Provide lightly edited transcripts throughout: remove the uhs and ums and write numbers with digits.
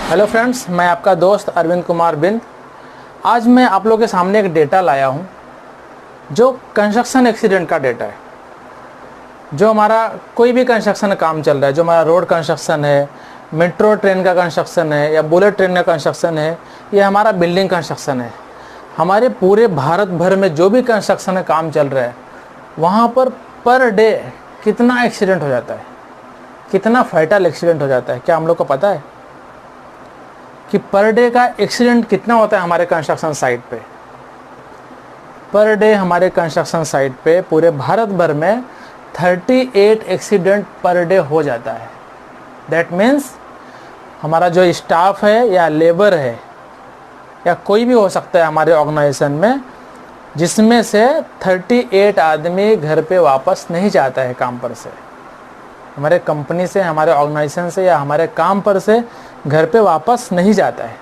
Hello friends, मैं आपका दोस्त अरविंद कुमार बिंद। आज मैं आप लोगों के सामने एक डेटा लाया हूं जो कंस्ट्रक्शन एक्सीडेंट का डेटा है। जो हमारा कोई भी कंस्ट्रक्शन काम चल रहा है, जो हमारा रोड कंस्ट्रक्शन है, मेट्रो ट्रेन का कंस्ट्रक्शन है या बुलेट ट्रेन का कंस्ट्रक्शन है, या हमारा बिल्डिंग कंस्ट्रक्शन है, हमारे पूरे भारत भर में जो भी कंस्ट्रक्शन का काम चल रहा है वहाँ पर डे कितना एक्सीडेंट हो जाता है, कितना फैटल एक्सीडेंट हो जाता है, क्या हम लोग को पता है कि पर डे का एक्सीडेंट कितना होता है हमारे कंस्ट्रक्शन साइट पे? पर डे हमारे कंस्ट्रक्शन साइट पे पूरे भारत भर में 38 एक्सीडेंट पर डे हो जाता है। दैट मीन्स हमारा जो स्टाफ है या लेबर है या कोई भी हो सकता है हमारे ऑर्गेनाइजेशन में, जिसमें से 38 आदमी घर पे वापस नहीं जाता है काम पर से, हमारे कंपनी से, हमारे ऑर्गेनाइजेशन से या हमारे काम पर से घर पे वापस नहीं जाता है,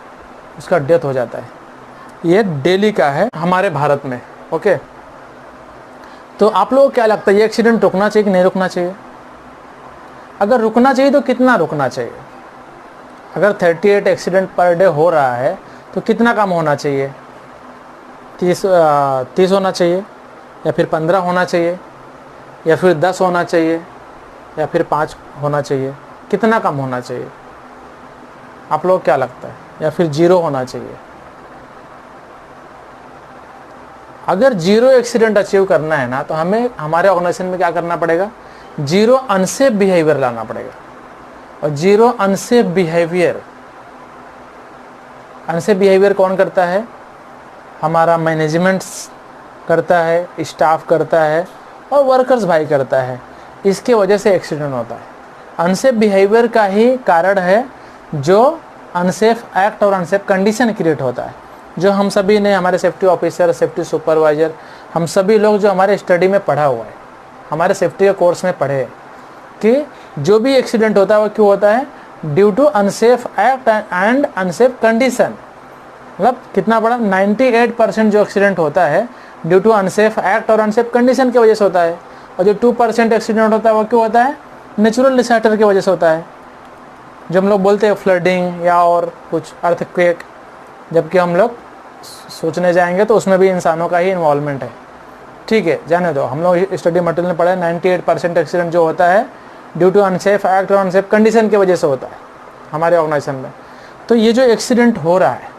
उसका डेथ हो जाता है। ये डेली का है हमारे भारत में। ओके, तो आप लोगों को क्या लगता है ये एक्सीडेंट रुकना चाहिए कि नहीं रुकना चाहिए? अगर रुकना चाहिए तो कितना रुकना चाहिए? अगर 38 एक्सीडेंट पर डे हो रहा है तो कितना कम होना चाहिए? 30 होना चाहिए, या फिर 15 होना चाहिए, या फिर 10 होना चाहिए, या फिर 5 होना चाहिए? कितना कम होना चाहिए आप लोग क्या लगता है? या फिर 0 होना चाहिए? अगर 0 एक्सीडेंट अचीव करना है ना, तो हमें हमारे ऑर्गेनाइजेशन में क्या करना पड़ेगा? 0 अनसेफ बिहेवियर लाना पड़ेगा। और 0 अनसेफ बिहेवियर, अनसेफ बिहेवियर कौन करता है? हमारा मैनेजमेंट करता है, स्टाफ करता है और वर्कर्स भाई करता है। इसके वजह से एक्सीडेंट होता है। अनसेफ बिहेवियर का ही कारण है जो अनसेफ एक्ट और अनसेफ कंडीशन क्रिएट होता है, जो हम सभी ने, हमारे सेफ्टी ऑफिसर, सेफ्टी सुपरवाइजर, हम सभी लोग जो हमारे स्टडी में पढ़ा हुआ है, हमारे सेफ्टी के कोर्स में पढ़े कि जो भी एक्सीडेंट होता है वो क्यों होता है? Due to unsafe act and unsafe condition. मतलब कितना बड़ा 98% जो एक्सीडेंट होता है ड्यू टू अनसेफ एक्ट और अनसेफ कंडीशन की वजह से होता है। और जो 2% एक्सीडेंट होता है वो क्यों होता है? नेचुरल डिसास्टर की वजह से होता है, जो हम लोग बोलते हैं फ्लडिंग या और कुछ अर्थक्वेक। जबकि हम लोग सोचने जाएंगे तो उसमें भी इंसानों का ही इन्वॉल्वमेंट है। ठीक है, जाने दो। हम लोग स्टडी मटेरियल में पढ़ा है 98% एक्सीडेंट जो होता है ड्यू टू अनसेफ एक्ट और अनसेफ कंडीशन की वजह से होता है हमारे ऑर्गेनाइजेशन में। तो ये जो एक्सीडेंट हो रहा है,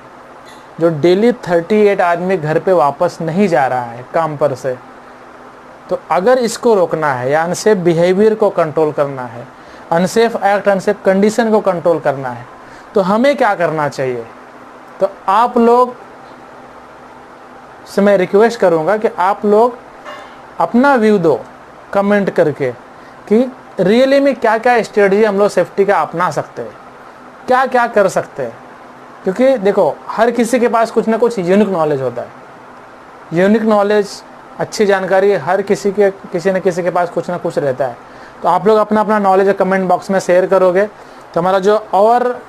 जो डेली 38 आदमी घर पे वापस नहीं जा रहा है काम पर से, तो अगर इसको रोकना है या अनसेफ बिहेवियर को कंट्रोल करना है, अनसेफ एक्ट अनसेफ कंडीशन को कंट्रोल करना है, तो हमें क्या करना चाहिए? तो आप लोग से मैं रिक्वेस्ट करूंगा कि आप लोग अपना व्यू दो कमेंट करके कि रियली में क्या क्या स्ट्रेटजी हम लोग सेफ्टी का अपना सकते हैं, क्या क्या कर सकते हैं। क्योंकि देखो, हर किसी के पास कुछ ना कुछ यूनिक नॉलेज होता है। यूनिक नॉलेज, अच्छी जानकारी हर किसी न किसी के पास कुछ ना कुछ रहता है। तो आप लोग अपना अपना नॉलेज कमेंट बॉक्स में शेयर करोगे तो हमारा जो और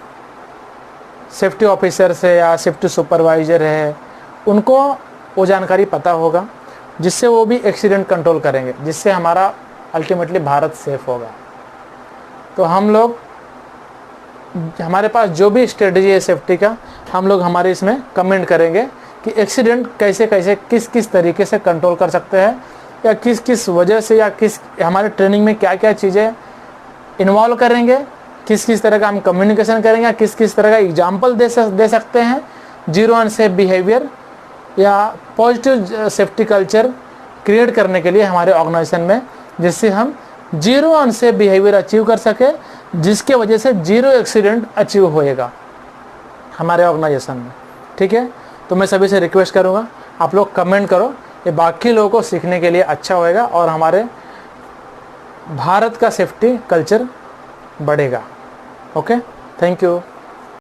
सेफ्टी ऑफिसर है या सेफ्टी सुपरवाइजर है, उनको वो जानकारी पता होगा, जिससे वो भी एक्सीडेंट कंट्रोल करेंगे, जिससे हमारा अल्टीमेटली भारत सेफ होगा। तो हम लोग, हमारे पास जो भी स्ट्रेटजी है सेफ्टी का, हम लोग हमारे इसमें कमेंट करेंगे कि एक्सीडेंट कैसे कैसे किस किस तरीके से कंट्रोल कर सकते हैं, या किस किस वजह से, या किस हमारे ट्रेनिंग में क्या क्या चीज़ें इन्वॉल्व करेंगे, किस किस तरह का हम कम्युनिकेशन करेंगे, या किस किस तरह का एग्जाम्पल दे सकते हैं 0 अनसेफ बिहेवियर या पॉजिटिव सेफ्टी कल्चर क्रिएट करने के लिए हमारे ऑर्गेनाइजेशन में, जिससे हम 0 अनसेफ बिहेवियर अचीव कर सके, जिसके वजह से 0 एक्सीडेंट अचीव होएगा हमारे ऑर्गेनाइजेशन में। ठीक है, तो मैं सभी से रिक्वेस्ट करूँगा आप लोग कमेंट करो, ये बाकी लोगों को सीखने के लिए अच्छा होएगा और हमारे भारत का सेफ्टी कल्चर बढ़ेगा। Okay, thank you.